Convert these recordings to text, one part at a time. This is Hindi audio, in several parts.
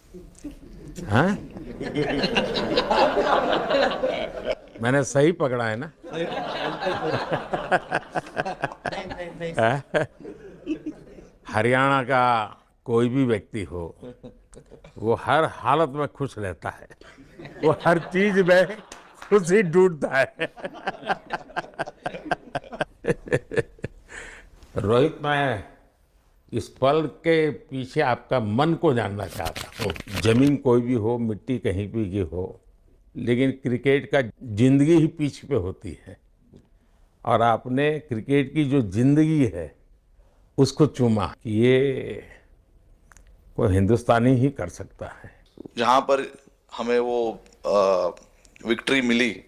हाँ, मैंने सही पकड़ा है ना? हाँ? हरियाणा का कोई भी व्यक्ति हो, वो हर हालत में खुश रहता है, वो हर चीज में खुशी ढूंढता है। रोहित, मैं इस पल के पीछे आपका मन को जानना चाहता हूँ। जमीन कोई भी हो, मिट्टी कहीं भी की हो, लेकिन क्रिकेट का जिंदगी ही पिच पे होती है, और आपने क्रिकेट की जो जिंदगी है उसको चुमा। ये कोई हिंदुस्तानी ही कर सकता है। जहाँ पर हमें वो विक्ट्री मिली,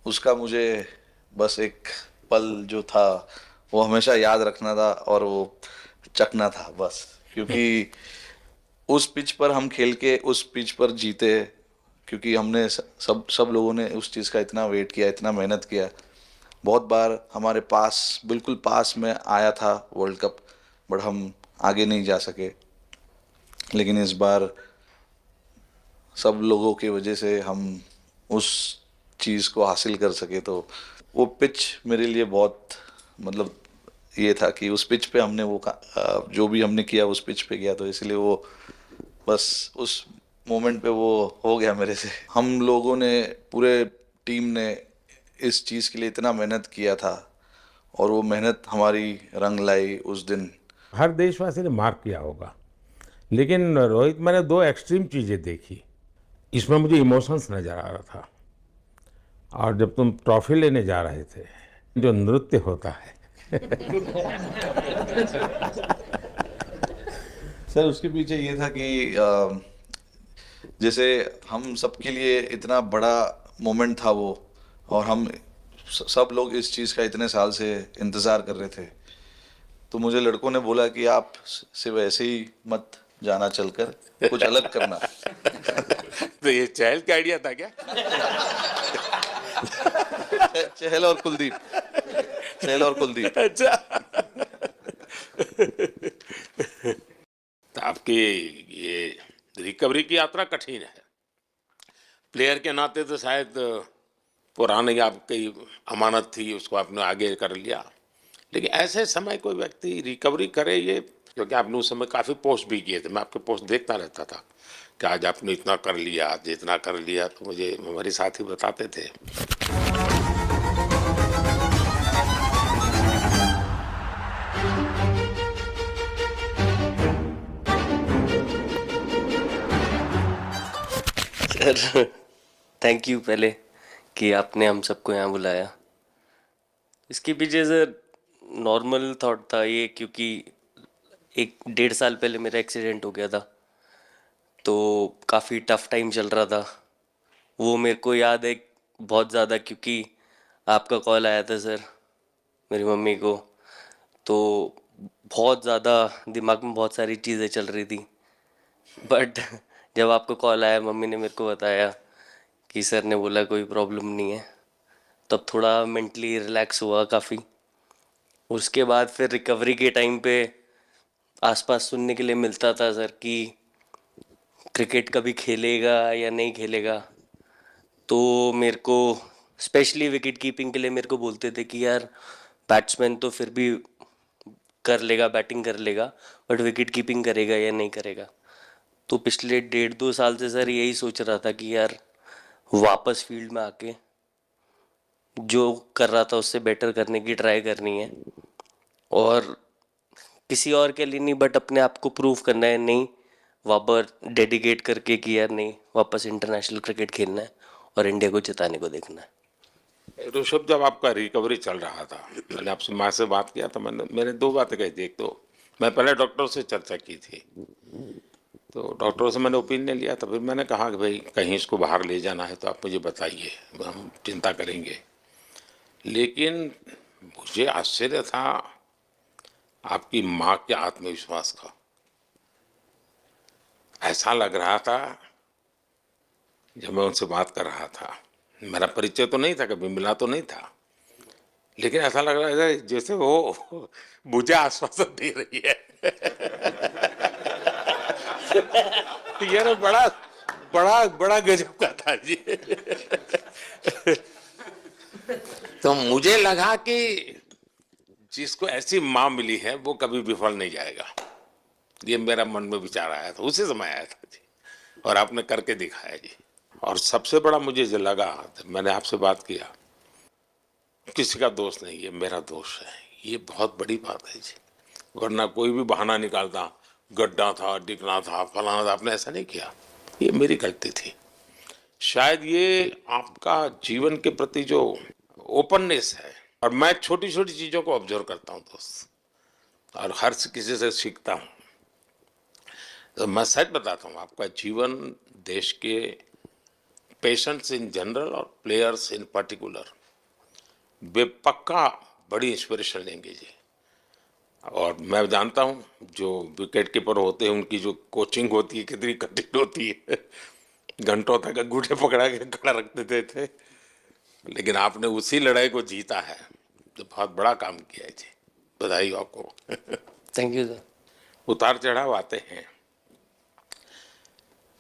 उसका मुझे बस एक पल जो था वो हमेशा याद रखना था, और वो चखना था बस। क्योंकि उस पिच पर हम खेल के उस पिच पर जीते, क्योंकि हमने सब सब लोगों ने उस चीज़ का इतना वेट किया, इतना मेहनत किया। बहुत बार हमारे पास, बिल्कुल पास में आया था वर्ल्ड कप, बट हम आगे नहीं जा सके। लेकिन इस बार सब लोगों की वजह से हम उस चीज़ को हासिल कर सके। तो वो पिच मेरे लिए बहुत, मतलब ये था कि उस पिच पे हमने वो जो भी हमने किया उस पिच पे किया, तो इसलिए वो बस उस मोमेंट पे वो हो गया मेरे से। हम लोगों ने, पूरे टीम ने इस चीज़ के लिए इतना मेहनत किया था, और वो मेहनत हमारी रंग लाई उस दिन। हर देशवासी ने मार्क किया होगा, लेकिन रोहित, मैंने दो एक्सट्रीम चीजें देखी। इसमें मुझे इमोशंस नजर आ रहा था। और जब तुम ट्रॉफी लेने जा रहे थे, जो नृत्य होता है, सर, उसके पीछे ये था कि जैसे हम सबके लिए इतना बड़ा मोमेंट था वो, और हम सब लोग इस चीज़ का इतने साल से इंतज़ार कर रहे थे। तो मुझे लड़कों ने बोला कि आप सिर्फ ऐसे ही मत जाना, चलकर कुछ अलग करना। तो ये चहल का आइडिया था क्या? चहल और कुलदीप, चहल और कुलदीप। अच्छा। तो आपकी ये रिकवरी की यात्रा कठिन है। प्लेयर के नाते तो शायद पुरानी आपकी अमानत थी, उसको आपने आगे कर लिया। लेकिन ऐसे समय कोई व्यक्ति रिकवरी करे, ये क्योंकि आपने उस समय काफ़ी पोस्ट भी किए थे, मैं आपके पोस्ट देखता रहता था कि आज आपने इतना कर लिया, आज इतना कर लिया, तो मुझे हमारे साथी बताते थे। सर, थैंक यू पहले कि आपने हम सबको यहाँ बुलाया। इसके पीछे सर नॉर्मल थॉट था ये, क्योंकि 1 डेढ़ साल पहले मेरा एक्सीडेंट हो गया था, तो काफ़ी टफ टाइम चल रहा था। वो मेरे को याद है बहुत ज़्यादा, क्योंकि आपका कॉल आया था सर मेरी मम्मी को, तो बहुत ज़्यादा दिमाग में बहुत सारी चीज़ें चल रही थी। बट जब आपका कॉल आया, मम्मी ने मेरे को बताया कि सर ने बोला कोई प्रॉब्लम नहीं है, तब थोड़ा मेंटली रिलैक्स हुआ काफ़ी। उसके बाद फिर रिकवरी के टाइम पे आसपास सुनने के लिए मिलता था सर कि क्रिकेट कभी खेलेगा या नहीं खेलेगा, तो मेरे को स्पेशली विकेट कीपिंग के लिए मेरे को बोलते थे कि यार बैट्समैन तो फिर भी कर लेगा, बैटिंग कर लेगा, बट विकेट कीपिंग करेगा या नहीं करेगा। तो पिछले 1.5 2 साल से सर यही सोच रहा था कि यार वापस फील्ड में आके जो कर रहा था उससे बेटर करने की ट्राई करनी है, और किसी और के लिए नहीं बट अपने आप को प्रूव करना है, नहीं वापस डेडिकेट करके कि यार नहीं, वापस इंटरनेशनल क्रिकेट खेलना है और इंडिया को जिताने को देखना है। ऋषभ, जब आपका रिकवरी चल रहा था, मैंने आपसे माँ से बात किया था, मैंने दो बातें कही थी। एक तो मैं पहले डॉक्टर से चर्चा की थी, तो डॉक्टरों से मैंने ओपिनियन लिया था। फिर मैंने कहा कि भाई कहीं इसको बाहर ले जाना है तो आप मुझे बताइए, हम चिंता करेंगे। लेकिन मुझे आश्चर्य था आपकी माँ के आत्मविश्वास का। ऐसा लग रहा था, जब मैं उनसे बात कर रहा था, मेरा परिचय तो नहीं था, कभी मिला तो नहीं था, लेकिन ऐसा लग रहा है जैसे वो मुझे आश्वासन दे रही है। यार बड़ा बड़ा बड़ा गजब का था जी। तो मुझे लगा कि जिसको ऐसी माँ मिली है वो कभी विफल नहीं जाएगा। ये मेरा मन में विचार आया था, उसी समय आया था जी, और आपने करके दिखाया जी। और सबसे बड़ा मुझे जो लगा, मैंने आपसे बात किया, किसी का दोष नहीं, ये मेरा दोष है, ये बहुत बड़ी बात है जी। वरना कोई भी बहाना निकालता, गड्ढा था, डिगना था, फलाना था, आपने ऐसा नहीं किया, ये मेरी गलती थी। शायद ये आपका जीवन के प्रति जो ओपननेस है, और मैं छोटी छोटी चीजों को ऑब्जर्व करता हूँ दोस्त, और हर किसी से सीखता हूँ। तो मैं सच बताता हूँ, आपका जीवन देश के पेशेंट्स इन जनरल और प्लेयर्स इन पर्टिकुलर वे पक्का बड़ी इंस्पिरेशन लेंगे जी। और मैं जानता हूँ जो विकेट कीपर होते हैं उनकी जो कोचिंग होती है कितनी कठिन होती है। घंटों तक अंगूठे पकड़ा के खड़ा रख देते थे, लेकिन आपने उसी लड़ाई को जीता है, तो बहुत बड़ा काम किया है जी, बधाई हो आपको। Thank you sir. उतार चढ़ाव आते हैं,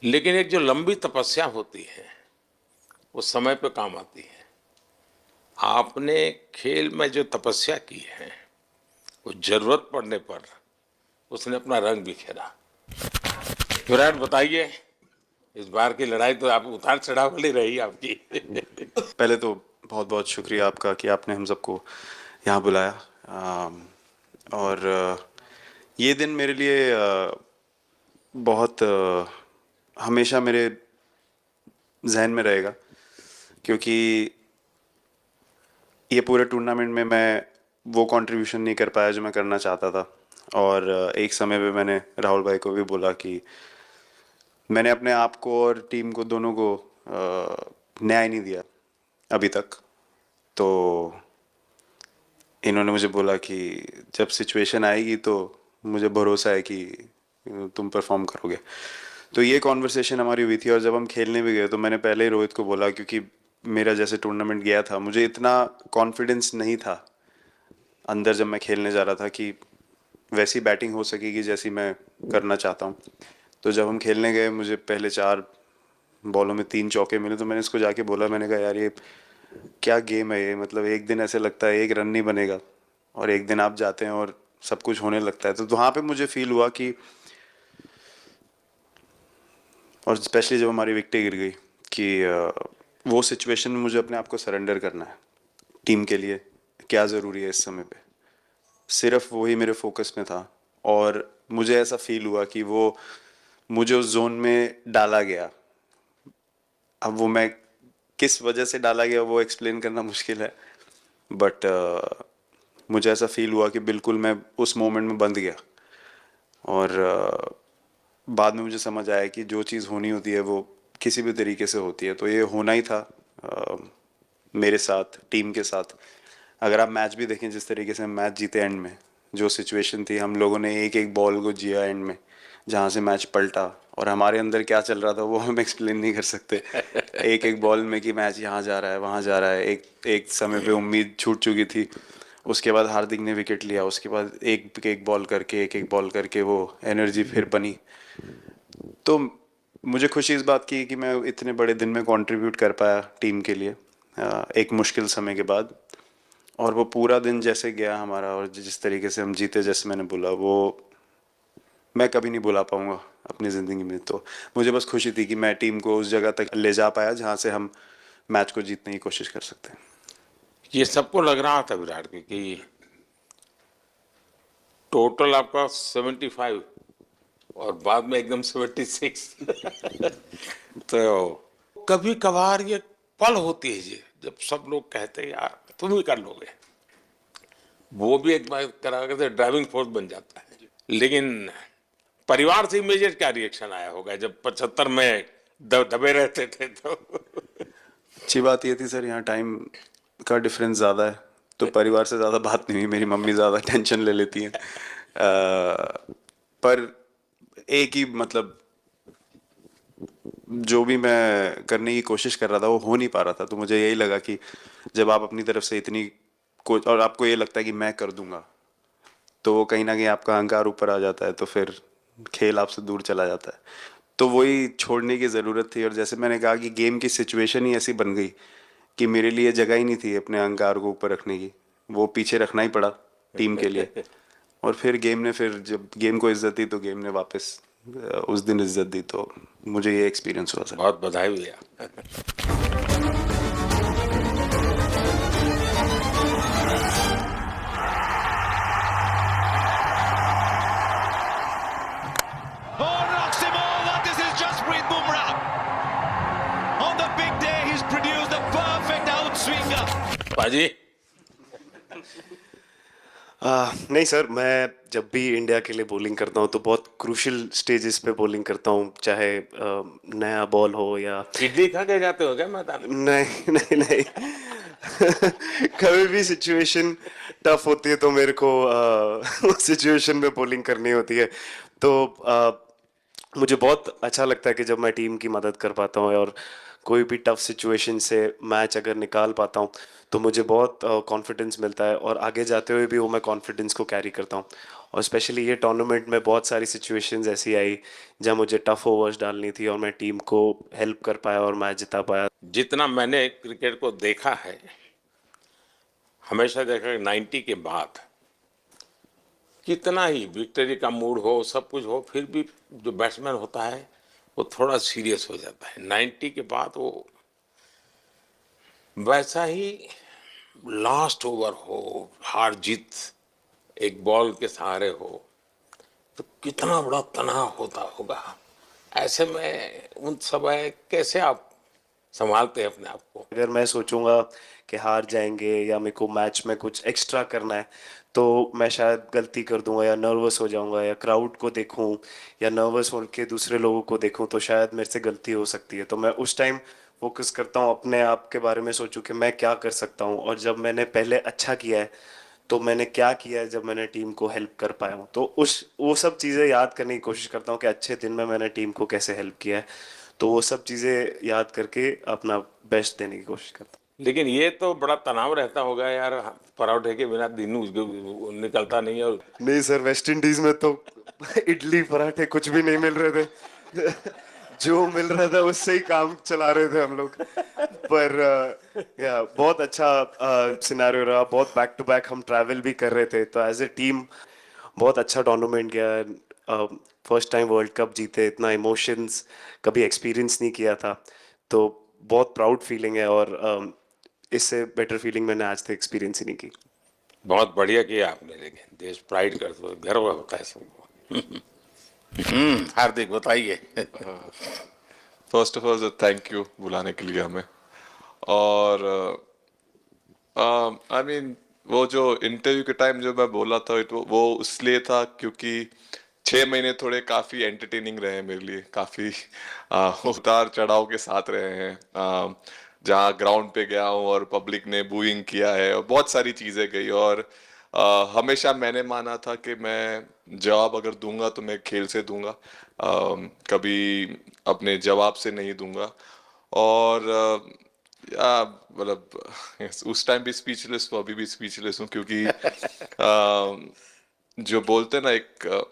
लेकिन एक जो लंबी तपस्या होती है वो समय पे काम आती है। आपने खेल में जो तपस्या की है वो जरूरत पड़ने पर उसने अपना रंग बिखेरा। विराट, बताइए, इस बार की लड़ाई तो आप उतार चढ़ाव वाली रही आपकी। पहले तो बहुत बहुत शुक्रिया आपका कि आपने हम सबको यहाँ बुलाया। और ये दिन मेरे लिए बहुत हमेशा मेरे जहन में रहेगा, क्योंकि ये पूरे टूर्नामेंट में मैं वो कंट्रीब्यूशन नहीं कर पाया जो मैं करना चाहता था। और एक समय पे मैंने राहुल भाई को भी बोला कि मैंने अपने आप को और टीम को दोनों को न्याय नहीं दिया अभी तक। तो इन्होंने मुझे बोला कि जब सिचुएशन आएगी तो मुझे भरोसा है कि तुम परफॉर्म करोगे। तो ये कॉन्वर्सेशन हमारी हुई थी, और जब हम खेलने भी गए तो मैंने पहले ही रोहित को बोला, क्योंकि मेरा जैसे टूर्नामेंट गया था मुझे इतना कॉन्फिडेंस नहीं था अंदर जब मैं खेलने जा रहा था कि वैसी बैटिंग हो सकेगी जैसी मैं करना चाहता हूँ। तो जब हम खेलने गए मुझे पहले 4 बॉलों में 3 चौके मिले, तो मैंने इसको जाके बोला, मैंने कहा यार ये क्या गेम है ये, मतलब एक दिन ऐसे लगता है एक रन नहीं बनेगा और एक दिन आप जाते हैं और सब कुछ होने लगता है। तो वहाँ पे मुझे फील हुआ कि, और स्पेशली जब हमारी विकेटें गिर गई, कि वो सिचुएशन में मुझे अपने आप को सरेंडर करना है। टीम के लिए क्या ज़रूरी है इस समय पे, सिर्फ वही मेरे फोकस में था। और मुझे ऐसा फील हुआ कि वो मुझे उस जोन में डाला गया। अब वो मैं किस वजह से डाला गया वो एक्सप्लेन करना मुश्किल है, बट मुझे ऐसा फील हुआ कि बिल्कुल मैं उस मोमेंट में बंध गया। और बाद में मुझे समझ आया कि जो चीज़ होनी होती है वो किसी भी तरीके से होती है। तो ये होना ही था मेरे साथ, टीम के साथ। अगर आप मैच भी देखें, जिस तरीके से हम मैच जीते एंड में, जो सिचुएशन थी, हम लोगों ने एक एक बॉल को जिया एंड में, जहाँ से मैच पलटा, और हमारे अंदर क्या चल रहा था वो हम एक्सप्लेन नहीं कर सकते। एक एक बॉल में कि मैच यहाँ जा रहा है वहाँ जा रहा है। एक समय पे उम्मीद छूट चुकी थी, उसके बाद हार्दिक ने विकेट लिया, उसके बाद एक एक बॉल करके वो एनर्जी फिर बनी। तो मुझे खुशी इस बात की कि मैं इतने बड़े दिन में कंट्रीब्यूट कर पाया टीम के लिए एक मुश्किल समय के बाद। और वो पूरा दिन जैसे गया हमारा, और जिस तरीके से हम जीते, जैसे मैंने बोला, वो मैं कभी नहीं भुला पाऊंगा अपनी ज़िंदगी में। तो मुझे बस खुशी थी कि मैं टीम को उस जगह तक ले जा पाया जहाँ से हम मैच को जीतने की कोशिश कर सकते हैं। ये सबको लग रहा था विराट की कि टोटल आपका 75 और बाद में एकदम 76। तो कभी कभार ये पल होती है जी जब सब लोग कहते हैं यार तुम ही कर लोगे, वो भी एक बार करा के ड्राइविंग फोर्स बन जाता है। लेकिन परिवार से इमीडिएट क्या रिएक्शन आया होगा जब 75 में दबे रहते थे? तो अच्छी बात ये थी सर, यहाँ टाइम का डिफरेंस ज़्यादा है, तो परिवार से ज़्यादा बात नहीं हुई। मेरी मम्मी ज़्यादा टेंशन ले लेती हैं। पर एक ही, मतलब जो भी मैं करने की कोशिश कर रहा था वो हो नहीं पा रहा था। तो मुझे यही लगा कि जब आप अपनी तरफ से इतनी और आपको ये लगता है कि मैं कर दूंगा, तो वो कहीं ना कहीं आपका अहंकार ऊपर आ जाता है। तो फिर खेल आपसे दूर चला जाता है। तो वही छोड़ने की ज़रूरत थी, और जैसे मैंने कहा कि गेम की सिचुएशन ही ऐसी बन गई कि मेरे लिए जगह ही नहीं थी अपने अहंकार को ऊपर रखने की, वो पीछे रखना ही पड़ा टीम के लिए। और फिर गेम ने, फिर जब गेम को इज्जत दी तो गेम ने वापस उस दिन इज्जत दी। तो मुझे ये एक्सपीरियंस हुआ सर। बहुत बधाई भैया। Oh, knocks him over. This is Jasprit Bumrah. On the big day, he's produced the perfect outswinger. पाजी नहीं सर, मैं जब भी इंडिया के लिए बॉलिंग करता हूँ तो बहुत क्रूशियल स्टेजेस पे बॉलिंग करता हूँ, चाहे नया बॉल हो या इडली खा के जाते हो क्या मैदान में? नहीं नहीं नहीं कभी भी सिचुएशन टफ होती है तो मेरे को उस सिचुएशन में बॉलिंग करनी होती है। तो मुझे बहुत अच्छा लगता है कि जब मैं टीम की मदद कर पाता हूँ और कोई भी टफ सिचुएशन से मैच अगर निकाल पाता हूँ तो मुझे बहुत कॉन्फिडेंस मिलता है, और आगे जाते हुए भी वो मैं कॉन्फिडेंस को कैरी करता हूँ। और स्पेशली ये टूर्नामेंट में बहुत सारी सिचुएशंस ऐसी आई जहाँ मुझे टफ ओवर्स डालनी थी और मैं टीम को हेल्प कर पाया और मैच जिता पाया। जितना मैंने क्रिकेट को देखा है, हमेशा देखा कि 90 के बाद कितना ही विक्ट्री का मूड हो, सब कुछ हो, फिर भी जो बैट्समैन होता है वो थोड़ा सीरियस हो जाता है। 90 के बाद वो वैसा ही लास्ट ओवर हो, हार जीत एक बॉल के सहारे हो, तो कितना बड़ा तनाव होता होगा। ऐसे में उन समय कैसे आप संभालते हैं अपने आप को? अगर मैं सोचूंगा कि हार जाएंगे या मेरे को मैच में कुछ एक्स्ट्रा करना है तो मैं शायद गलती कर दूंगा या नर्वस हो जाऊंगा, या क्राउड को देखूं या नर्वस होकर दूसरे लोगों को देखूं तो शायद मेरे से गलती हो सकती है। तो मैं उस टाइम फोकस करता हूं, अपने आप के बारे में सोचूं कि मैं क्या कर सकता हूं, और जब मैंने पहले अच्छा किया है तो मैंने क्या किया है जब मैंने टीम को हेल्प कर पाया हूँ। तो वो सब चीज़ें याद करने की कोशिश करता हूँ कि अच्छे दिन में मैंने टीम को कैसे हेल्प किया है। तो वो सब चीज़ें याद करके अपना बेस्ट देने की कोशिश करता हूँ। लेकिन ये तो बड़ा तनाव रहता होगा यार, पराठे के बिना दिन निकलता नहीं है। और नहीं सर, वेस्ट इंडीज में तो इडली पराठे कुछ भी नहीं मिल रहे थे जो मिल रहा था उससे ही काम चला रहे थे हम लोग। पर या बहुत अच्छा सिनेरियो रहा, बहुत बैक टू बैक हम ट्रैवल भी कर रहे थे, तो एज ए टीम बहुत अच्छा टूर्नामेंट गया। फर्स्ट टाइम वर्ल्ड कप जीते, इतना इमोशंस कभी एक्सपीरियंस नहीं किया था, तो बहुत प्राउड फीलिंग है, और इससे बेटर फीलिंग मैंने आज तक एक्सपीरियंस ही नहीं की। बहुत बढ़िया किया आपने, लेकिन देश प्राइड करते हो, गर्व होता है सबको। हार्दिक बताइए। First of all thank you बुलाने के लिए हमें। और आई मीन वो जो इंटरव्यू के टाइम जो मैं बोला था वो इसलिए था क्योंकि 6 महीने थोड़े काफ़ी एंटरटेनिंग रहे हैं मेरे लिए, काफ़ी उतार चढ़ाव के साथ रहे हैं। जहाँ ग्राउंड पे गया हूँ और पब्लिक ने बूइंग किया है और बहुत सारी चीज़ें गई, और हमेशा मैंने माना था कि मैं जवाब अगर दूंगा तो मैं खेल से दूंगा, कभी अपने जवाब से नहीं दूंगा। और मतलब उस टाइम भी स्पीचलेस हूँ, अभी भी स्पीचलेस हूँ, क्योंकि जो बोलते हैं ना,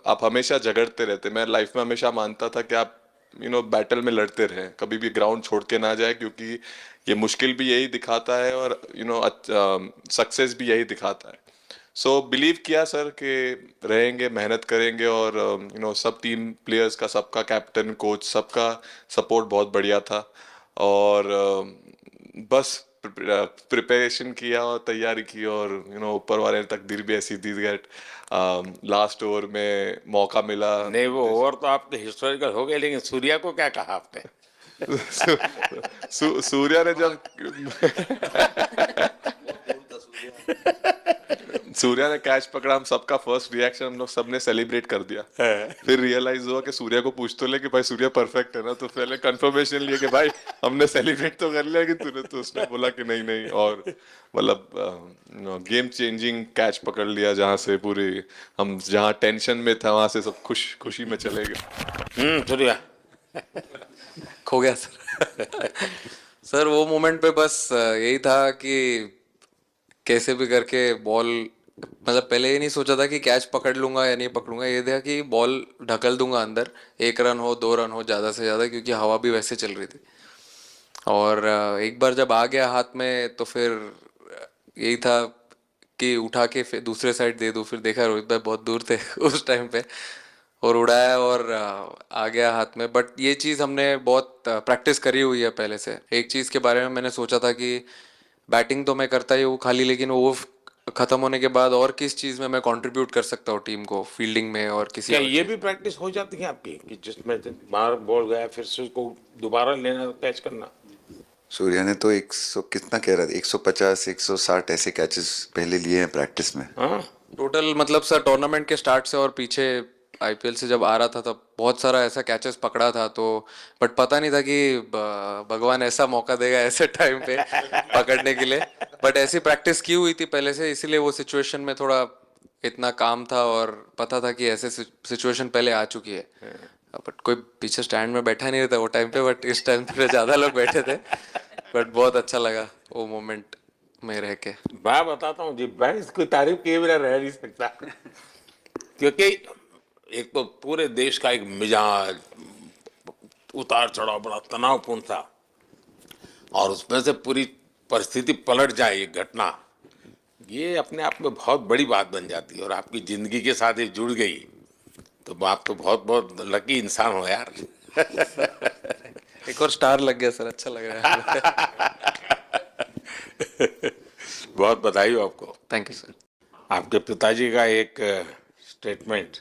आप हमेशा झगड़ते रहते। मैं लाइफ में हमेशा मानता था कि आप बैटल में लड़ते रहें, कभी भी ग्राउंड छोड़ के ना जाए, क्योंकि ये मुश्किल भी यही दिखाता है और सक्सेस भी यही दिखाता है। सो बिलीव किया सर कि रहेंगे, मेहनत करेंगे, और सब टीम प्लेयर्स का, सबका कैप्टन कोच सबका सपोर्ट बहुत बढ़िया था। और बस प्रिपरेशन किया और तैयारी की, और ऊपर वाले ने तकदीर भी ऐसी दी दैट लास्ट ओवर में मौका मिला। नहीं, वो ओवर तो आपके हिस्टोरिकल हो गए, लेकिन सूर्या को क्या कहा आपने? सूर्या ने जब सूर्या ने कैच पकड़ा, हम सबका फर्स्ट रिएक्शन, हम लोग सबने सेलिब्रेट कर दिया। फिर रियलाइज हुआ कि सूर्या को पूछ तो ले कि भाई सूर्या परफेक्ट है ना, तो पहले कंफर्मेशन लिए कि भाई हमने सेलिब्रेट तो कर लिया, कि तूने, तो उसने बोला कि नहीं नहीं। और मतलब गेम चेंजिंग कैच पकड़ लिया, जहाँ से पूरी हम जहाँ टेंशन में था वहां से सब खुशी में चले गए। सूर्या खो गया सर। सर वो मोमेंट पे बस यही था कि कैसे भी करके बॉल मतलब पहले ये नहीं सोचा था कि कैच पकड़ लूंगा या नहीं पकड़ूंगा, ये था कि बॉल ढकल दूंगा अंदर, 1 रन हो 2 रन हो ज़्यादा से ज़्यादा, क्योंकि हवा भी वैसे चल रही थी। और एक बार जब आ गया हाथ में तो फिर यही था कि उठा के फिर दूसरे साइड दे दूं। फिर देखा रोहित भाई बहुत दूर थे उस टाइम पे, और उड़ाया और आ गया हाथ में। बट ये चीज़ हमने बहुत प्रैक्टिस करी हुई है पहले से। एक चीज़ के बारे में मैंने सोचा था कि बैटिंग तो मैं करता ही हूँ खाली, लेकिन वो खत्म होने के बाद और किस चीज़ में मैं कंट्रीब्यूट कर सकता हूँ टीम को, फील्डिंग में और किसी क्या और ये चीज़ भी में। प्रैक्टिस हो जाती है आपकी कि जिसमें बाहर बॉल गया फिर से उसको दोबारा लेना कैच करना? सूर्या ने तो 100 कितना कह रहा था, 150 160 ऐसे कैचेस पहले लिए हैं प्रैक्टिस में। हाँ, टोटल मतलब सर टूर्नामेंट के स्टार्ट से और पीछे आईपीएल से जब आ रहा था तब बहुत सारा ऐसा कैचेस पकड़ा था। तो बट पता नहीं था कि भगवान ऐसा मौका देगा ऐसे टाइम पे पकड़ने के लिए। बट ऐसी प्रैक्टिस की हुई थी पहले से, इसीलिए वो सिचुएशन में थोड़ा इतना काम था और पता था कि ऐसे सिचुएशन पहले आ चुकी है। बट कोई पीछे स्टैंड में बैठा नहीं रहता वो टाइम पे, बट इस टाइम पे ज़्यादा लोग बैठे थे। बट बहुत अच्छा लगा वो मोमेंट में रह के। मैं बताता हूँ जी, मैं इसकी तारीफ किए बिना रह नहीं सकता। क्योंकि एक तो पूरे देश का एक मिजाज, उतार चढ़ाव बड़ा तनावपूर्ण था, और उसमें से पूरी परिस्थिति पलट जाए, एक घटना, ये अपने आप में बहुत बड़ी बात बन जाती है और आपकी जिंदगी के साथ ये जुड़ गई, तो आप तो बहुत बहुत लकी इंसान हो यार। एक और स्टार लग गया सर, अच्छा लग रहा है। बहुत बधाई हो आपको। Thank you sir. आपके पिताजी का एक स्टेटमेंट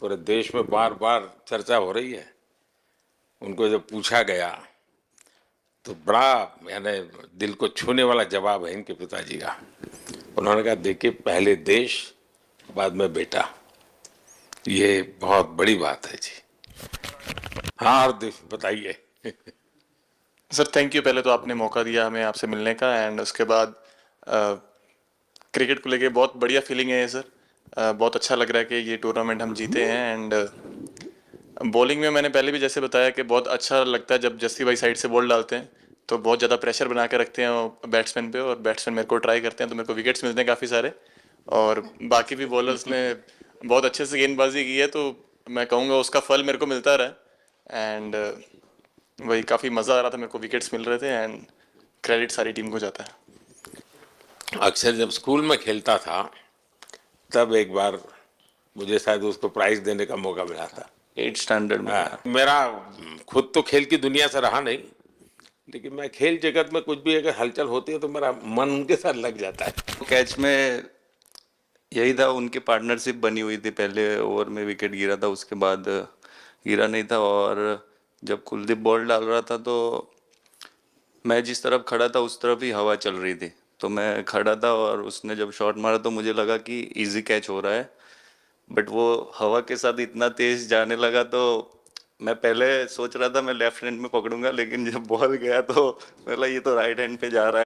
पूरे देश में बार बार चर्चा हो रही है। उनको जब पूछा गया तो बड़ा यानी दिल को छूने वाला जवाब है इनके पिताजी का। उन्होंने कहा, देखिए पहले देश बाद में बेटा, ये बहुत बड़ी बात है जी। हाँ, और बताइए। सर थैंक यू, पहले तो आपने मौका दिया हमें आपसे मिलने का, एंड उसके बाद क्रिकेट को लेके बहुत बढ़िया फीलिंग है सर। बहुत अच्छा लग रहा है कि ये टूर्नामेंट हम जीते हैं। एंड बॉलिंग में मैंने पहले भी जैसे बताया कि बहुत अच्छा लगता है जब जस्सी भाई साइड से बॉल डालते हैं, तो बहुत ज़्यादा प्रेशर बना के रखते हैं बैट्समैन पे, और बैट्समैन मेरे को ट्राई करते हैं तो मेरे को विकेट्स मिलते हैं काफ़ी सारे। और बाकी भी बॉलर्स ने बहुत अच्छे से गेंदबाजी की है, तो मैं कहूँगा उसका फल मेरे को मिलता रहा। एंड वही काफ़ी मज़ा आ रहा था, मेरे को विकेट्स मिल रहे थे, एंड क्रेडिट सारी टीम को जाता है। अक्सर जब स्कूल में खेलता था तब एक बार मुझे शायद उसको प्राइज देने का मौका मिला था। 8th स्टैंडर्ड में। हाँ, मेरा खुद तो खेल की दुनिया से रहा नहीं, लेकिन मैं खेल जगत में कुछ भी अगर हलचल होती है तो मेरा मन उनके साथ लग जाता है। कैच में यही था, उनकी पार्टनरशिप बनी हुई थी, पहले ओवर में विकेट गिरा था, उसके बाद गिरा नहीं था। और जब कुलदीप बॉल डाल रहा था तो मैं जिस तरफ खड़ा था उस तरफ ही हवा चल रही थी, तो मैं खड़ा था और उसने जब शॉट मारा तो मुझे लगा कि इजी कैच हो रहा है। बट वो हवा के साथ इतना तेज जाने लगा तो मैं पहले सोच रहा था मैं लेफ्ट हैंड में पकड़ूंगा, लेकिन जब बॉल गया तो बोला ये तो राइट हैंड पे जा रहा है।